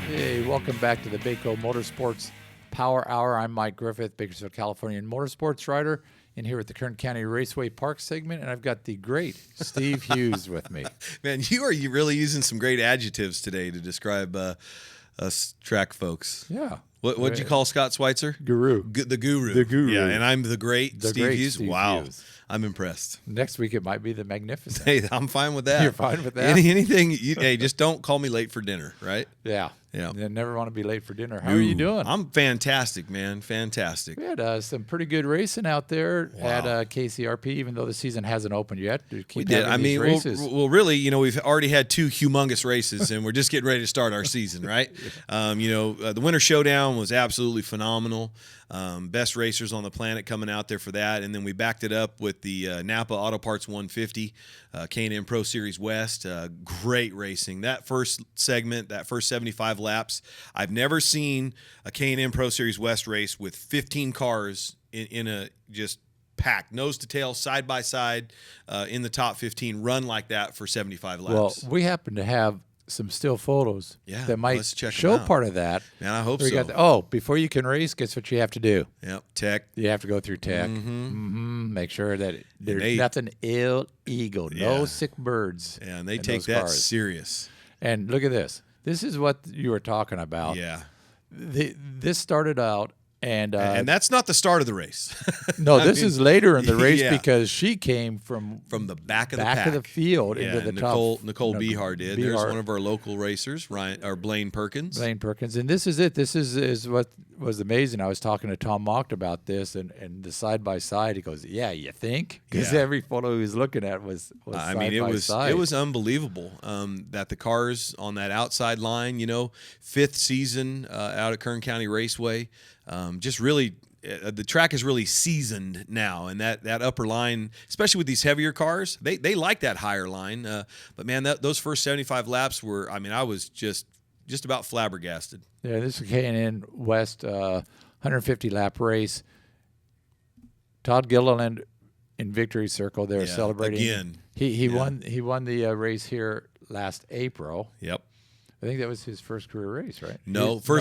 Hey, welcome back to the Baco Motorsports Power Hour. I'm Mike Griffith, Bakersfield, California motorsports rider, and here at the Kern County Raceway Park segment, and I've got the great Steve Hughes with me. Man, you are really using some great adjectives today to describe us track folks. Yeah. What'd you call Scott Schweitzer? Guru. The guru. The guru. Yeah, and I'm the great Steve Hughes. Steve Wow. Hughes. I'm impressed. Next week it might be the Magnificent. Hey, I'm fine with that. You're fine with that? Anything. Hey, just don't call me late for dinner, right? Yeah. Yeah. You never want to be late for dinner. How are you doing? I'm fantastic, man. Fantastic. We had some pretty good racing out there at KCRP, even though the season hasn't opened yet. We did. I mean, well, really, we've already had two humongous races, and we're just getting ready to start our season, right? The Winter Showdown was absolutely phenomenal. Best racers on the planet coming out there for that, and then we backed it up with the Napa Auto Parts 150, K&N Pro Series West. Great racing. That first segment, that first 75 laps, I've never seen a K&N Pro Series West race with 15 cars in a just packed, nose to tail, side by side, in the top 15 run like that for 75 laps. Well, we happen to have some still photos that might show part of that. Man, I hope so. Before you can race, guess what you have to do? Yep, tech. You have to go through tech. Make sure that there's nothing illegal, no sick birds. Yeah, and they take that serious. And look at this. This is what you were talking about. Yeah. This started out, and that's not the start of the race. No, this is later in the race because she came from the back of the pack. of the field into the top. Nicole Behar did. There's one of our local racers, Blaine Perkins. And this is it. This is what was amazing. I was talking to Tom Mocht about this, and the side by side. He goes, "Yeah, you think?" Because every photo he was looking at was side by side. It was unbelievable that the cars on that outside line, fifth season out at Kern County Raceway. Just really, the track is really seasoned now, and that upper line, especially with these heavier cars, they like that higher line. But man, those first 75 laps were, I was just about flabbergasted. Yeah, this is K&N West 150 lap race. Todd Gilliland in victory circle. They're celebrating again. He won the race here last April. Yep. I think that was his first career race, right?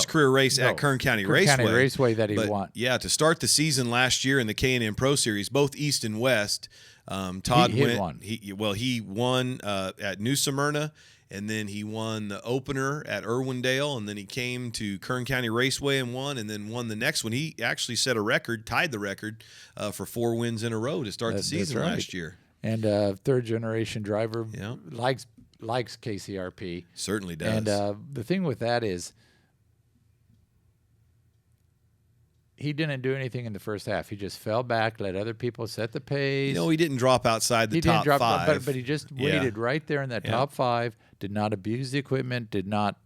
Career race at Kern County Raceway. Kern County Raceway that he won. Yeah, to start the season last year in the K&N Pro Series, both East and West, Todd won. He won at New Smyrna, and then he won the opener at Irwindale, and then he came to Kern County Raceway and won, and then won the next one. He actually set a record, tied the record for 4 wins in a row to start the season last year. And third-generation driver likes KCRP. Certainly does. And the thing with that is he didn't do anything in the first half. He just fell back, let other people set the pace. He didn't drop outside the top 5. But he just waited right there in that top 5, did not abuse the equipment, did not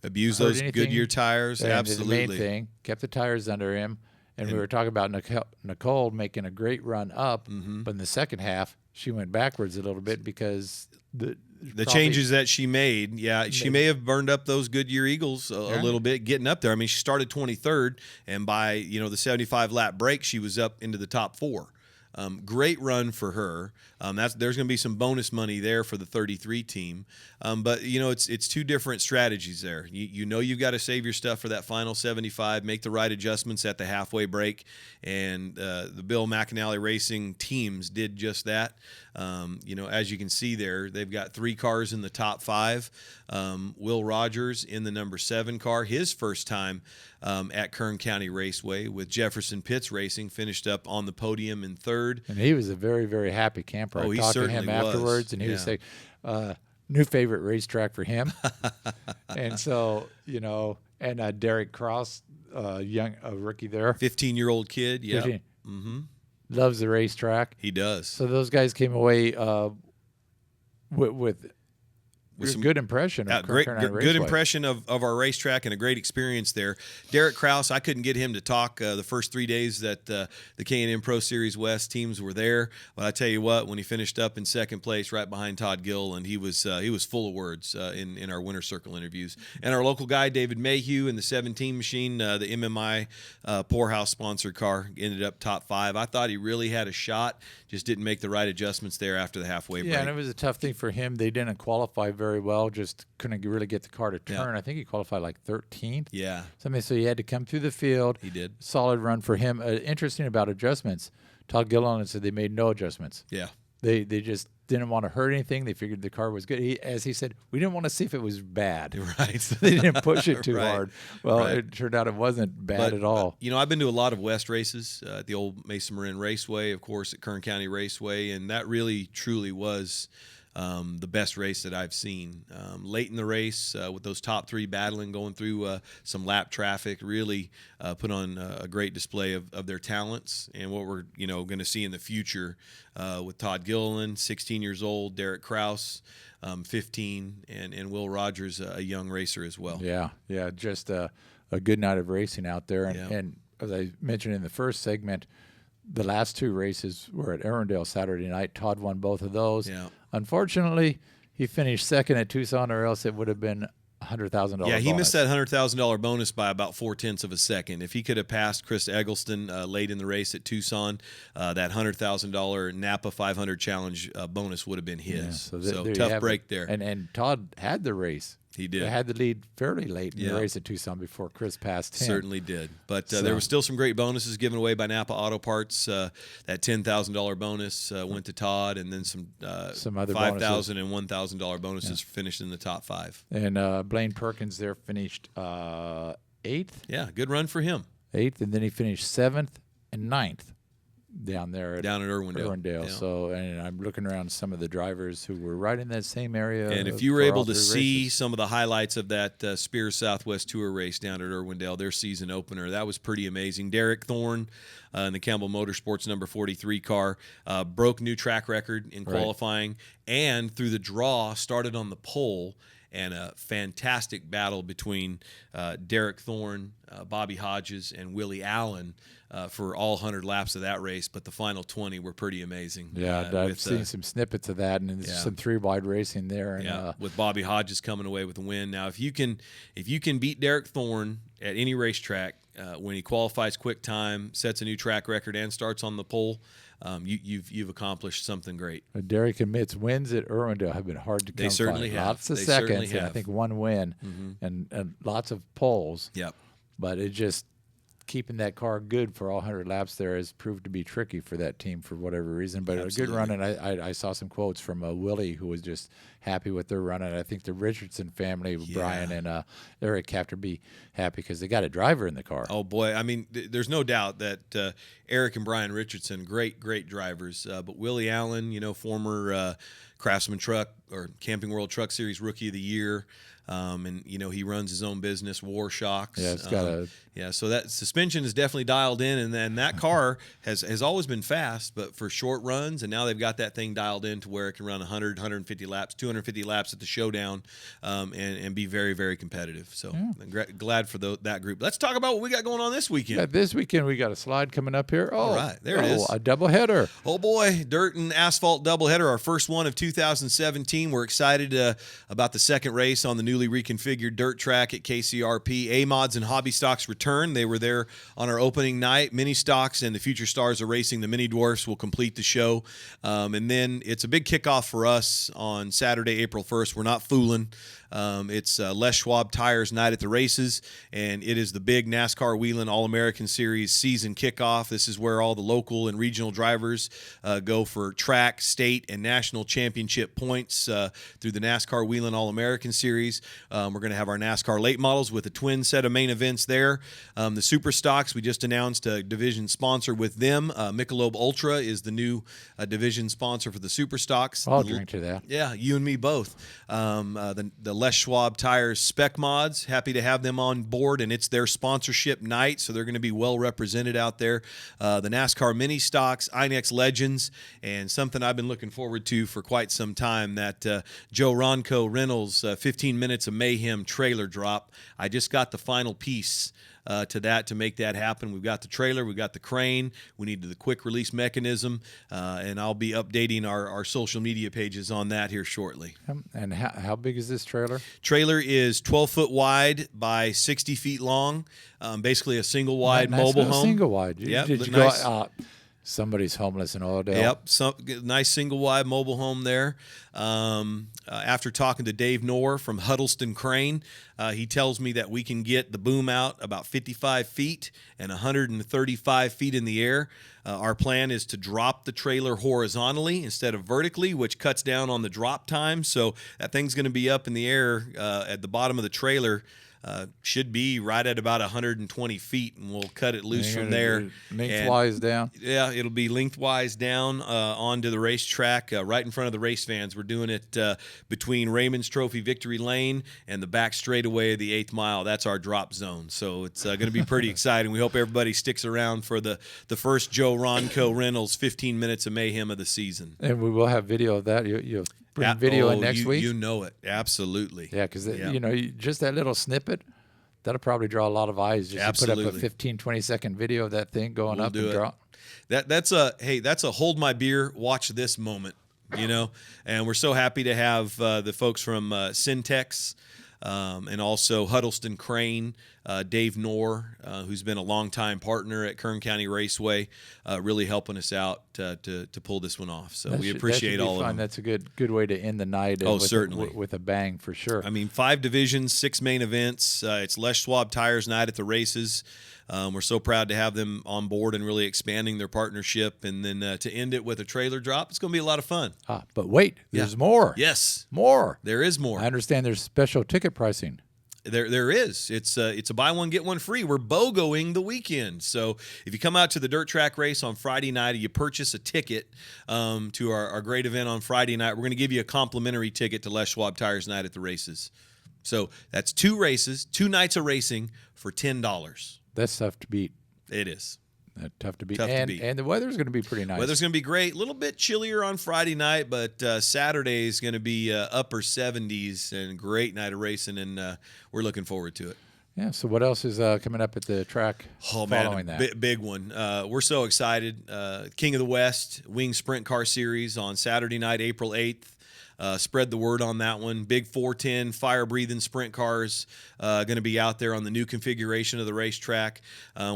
abuse those Goodyear tires. And absolutely. The main thing, kept the tires under him. And we were talking about Nicole making a great run up, but in the second half, she went backwards a little bit because the changes that she made, she may have burned up those Goodyear Eagles a little bit getting up there. She started 23rd, and by the 75 lap break, she was up into the top 4. Great run for her. There's going to be some bonus money there for the 33 team. But it's two different strategies there. You've got to save your stuff for that final 75, make the right adjustments at the halfway break, and the Bill McAnally Racing teams did just that. As you can see there, they've got 3 cars in the top 5. Will Rogers in the number 7 car, his first time at Kern County Raceway with Jefferson Pitts Racing, finished up on the podium in 3rd. And he was a very, very happy camper. I talked to him afterwards, and he was saying, new favorite racetrack for him. And so, and Derek Cross, a rookie there. 15-year-old kid, yeah. Loves the racetrack. He does. So those guys came away with some good impression of good impression of our racetrack and a great experience there. Derek Krause, I couldn't get him to talk the first 3 days that the K&N Pro Series West teams were there. But I tell you what, when he finished up in second place right behind Todd Gill, and he was full of words in our winter circle interviews. And our local guy David Mayhew in the 17 machine, the MMI Poorhouse sponsored car, ended up top 5. I thought he really had a shot, just didn't make the right adjustments there after the halfway break. Yeah, and it was a tough thing for him. They didn't qualify very very well, just couldn't really get the car to turn. Yeah. I think he qualified like 13th. Yeah. Something, so he had to come through the field. He did. Solid run for him. Interesting about adjustments. Todd Gilliland said they made no adjustments. Yeah. They just didn't want to hurt anything. They figured the car was good. As he said, we didn't want to see if it was bad. Right. So they didn't push it too Right. hard. Well, Right. it turned out it wasn't bad at all. I've been to a lot of West races at the old Mesa Marin Raceway, of course, at Kern County Raceway, and that really, truly was the best race that I've seen. Late in the race, with those top three battling, going through some lap traffic, really put on a great display of their talents and what we're going to see in the future with Todd Gilliland, 16 years old, Derek Kraus, 15, and Will Rogers, a young racer as well. Yeah, just a good night of racing out there. And, Yeah. and as I mentioned in the first segment, the last two races were at Arundel Saturday night. Todd won both of those. Yeah. Unfortunately, he finished second at Tucson, or else it would have been $100,000. Yeah, he bonus. missed that $100,000 bonus by about 0.4 of a second. If he could have passed Chris Eggleston late in the race at Tucson, that $100,000 Napa 500 Challenge bonus would have been his. Yeah, so there you tough have break it. there. And Todd had the race. He did. They had the lead fairly late in Yeah. the race at Tucson before Chris passed him. Certainly did. But there was still some great bonuses given away by Napa Auto Parts. That $10,000 bonus went to Todd, and then some other $5,000 and $1,000 bonuses finished in the top five. And Blaine Perkins there finished 8th. Yeah, good run for him. 8th, and then he finished 7th and 9th down there at Irwindale. Yeah. So, and I'm looking around some of the drivers who were right in that same area. And if you were for able all to three see races. some of the highlights of that Spears Southwest Tour race down at Irwindale, their season opener, that was pretty amazing. Derek Thorne in the Campbell Motorsports number 43 car broke new track record in qualifying, and through the draw started on the pole. And a fantastic battle between Derek Thorne, Bobby Hodges, and Willie Allen for all 100 laps of that race. But the final 20 were pretty amazing. Yeah, I've seen some snippets of that, and there's some three-wide racing there. And, with Bobby Hodges coming away with the win. Now, if you can beat Derek Thorne at any racetrack when he qualifies quick time, sets a new track record, and starts on the pole, you've accomplished something great. Derek admits wins at Irwindale have been hard to come by. They certainly have. Lots of They seconds, certainly and I have. think one win, and lots of poles. Yep. But it just keeping that car good for all 100 laps there has proved to be tricky for that team for whatever reason. But Absolutely. a good run, and I saw some quotes from Willie, who was just happy with their run. And I think the Richardson family, Brian and Eric, have to be happy because they got a driver in the car. Oh, boy. I mean, there's no doubt that Eric and Brian Richardson, great drivers. But Willie Allen, former Craftsman Truck or Camping World Truck Series Rookie of the Year. And he runs his own business, War Shocks. Yeah, it's got so that suspension is definitely dialed in, and then that car has always been fast, but for short runs, and now they've got that thing dialed in to where it can run 100, 150 laps, 250 laps at the showdown, and be very, very competitive. So I'm glad for that group. Let's talk about what we got going on this weekend. Yeah, this weekend we got a slide coming up here. All right, there it is. A doubleheader. Oh boy, dirt and asphalt doubleheader, our first one of 2017. We're excited about the second race on the newly reconfigured dirt track at KCRP. A-Mods and Hobby Stocks return. They were there on our opening night. Mini Stocks and the Future Stars are racing. The Mini Dwarfs will complete the show. And then it's a big kickoff for us on Saturday, April 1st. We're not fooling. It's Les Schwab Tires Night at the Races, and it is the big NASCAR Whelen All-American Series season kickoff. This is where all the local and regional drivers go for track, state, and national championship points through the NASCAR Whelen All-American Series. We're going to have our NASCAR late models with a twin set of main events there. The Super Stocks, we just announced a division sponsor with them. Michelob Ultra is the new division sponsor for the Super Stocks. I'll drink to that. Yeah, you and me both. The Les Schwab Tires Spec Mods, happy to have them on board, and it's their sponsorship night, so they're going to be well represented out there. The NASCAR Mini Stocks, Inex Legends, and something I've been looking forward to for quite some time, that Joe Ronco Reynolds 15 Minutes of Mayhem trailer drop. I just got the final piece to make that happen. We've got the trailer, we've got the crane, we need the quick release mechanism, and I'll be updating our social media pages on that here shortly. And how big is this trailer? Trailer is 12 foot wide by 60 feet long, basically a single wide mobile home. Single wide. Yeah, Did you nice. go? Somebody's homeless in Oildale. Yep, some nice single-wide mobile home there. After talking to Dave Knorr from Huddleston Crane, he tells me that we can get the boom out about 55 feet and 135 feet in the air. Our plan is to drop the trailer horizontally instead of vertically, which cuts down on the drop time. So that thing's going to be up in the air at the bottom of the trailer. Should be right at about 120 feet, and we'll cut it loose from there. Lengthwise down? Yeah, it'll be lengthwise down onto the racetrack, right in front of the race fans. We're doing it between Raymond's Trophy Victory Lane and the back straightaway of the 8th mile. That's our drop zone. So it's going to be pretty exciting. We hope everybody sticks around for the first Joe Ronco Reynolds 15 Minutes of Mayhem of the season. And we will have video of that. You'll bring video in next week? You know it. Absolutely. Yeah, because, just that little snippet, that'll probably draw a lot of eyes. Just to put up a 15, 20-second video of that thing going up and drop. That's a hold my beer, watch this moment, And we're so happy to have the folks from Syntex and also Huddleston Crane, Dave Knorr, who's been a longtime partner at Kern County Raceway, really helping us out to pull this one off. So we appreciate all of them. That's a good way to end the night. Certainly. With a bang for sure. I mean, 5 divisions, 6 main events. It's Les Schwab Tires Night at the races. We're so proud to have them on board and really expanding their partnership. And then to end it with a trailer drop, it's going to be a lot of fun. But wait, there's more. Yes. More. There is more. I understand there's special ticket pricing. There is. It's a buy one, get one free. We're BOGOing the weekend. So if you come out to the dirt track race on Friday night or you purchase a ticket to our great event on Friday night, we're going to give you a complimentary ticket to Les Schwab Tires Night at the races. So that's 2 races, 2 nights of racing for $10. That's tough to beat. It is. Tough to beat. And the weather's going to be pretty nice. Weather's going to be great. A little bit chillier on Friday night, but Saturday is going to be upper 70s and great night of racing, and we're looking forward to it. Yeah, so what else is coming up at the track following that? Big one. We're so excited. King of the West Wing Sprint Car Series on Saturday night, April 8th. Spread the word on that one. Big 410 fire-breathing sprint cars going to be out there on the new configuration of the racetrack.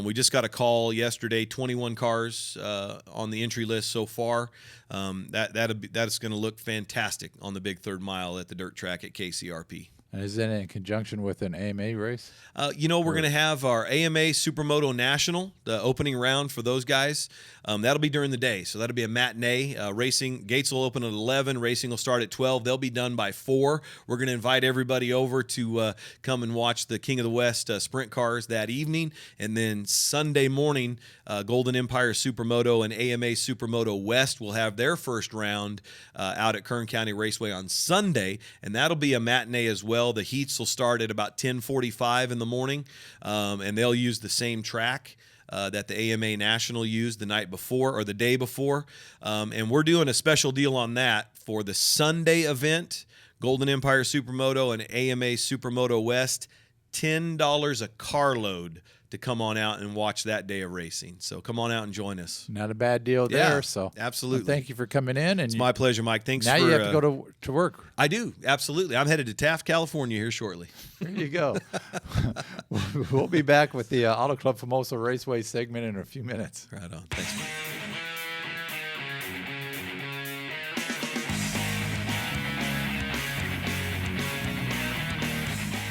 We just got a call yesterday, 21 cars on the entry list so far. That's going to look fantastic on the big 3rd mile at the dirt track at KCRP. And is that in conjunction with an AMA race? We're going to have our AMA Supermoto National, the opening round for those guys. That'll be during the day, so that'll be a matinee. Racing gates will open at 11. Racing will start at 12. They'll be done by 4. We're going to invite everybody over to come and watch the King of the West sprint cars that evening. And then Sunday morning, Golden Empire Supermoto and AMA Supermoto West will have their first round out at Kern County Raceway on Sunday, and that'll be a matinee as well. The heats will start at about 10:45 in the morning, and they'll use the same track that the AMA National used the night before or the day before. And we're doing a special deal on that for the Sunday event, Golden Empire Supermoto and AMA Supermoto West, $10 a carload to come on out and watch that day of racing. So come on out and join us. Not a bad deal there. So absolutely. Thank you for coming in. And it's my pleasure, Mike. Thanks. Now you have to go to work. I do. Absolutely. I'm headed to Taft, California here shortly. There you go. We'll be back with the Auto Club Famoso Raceway segment in a few minutes. Right on. Thanks, Mike.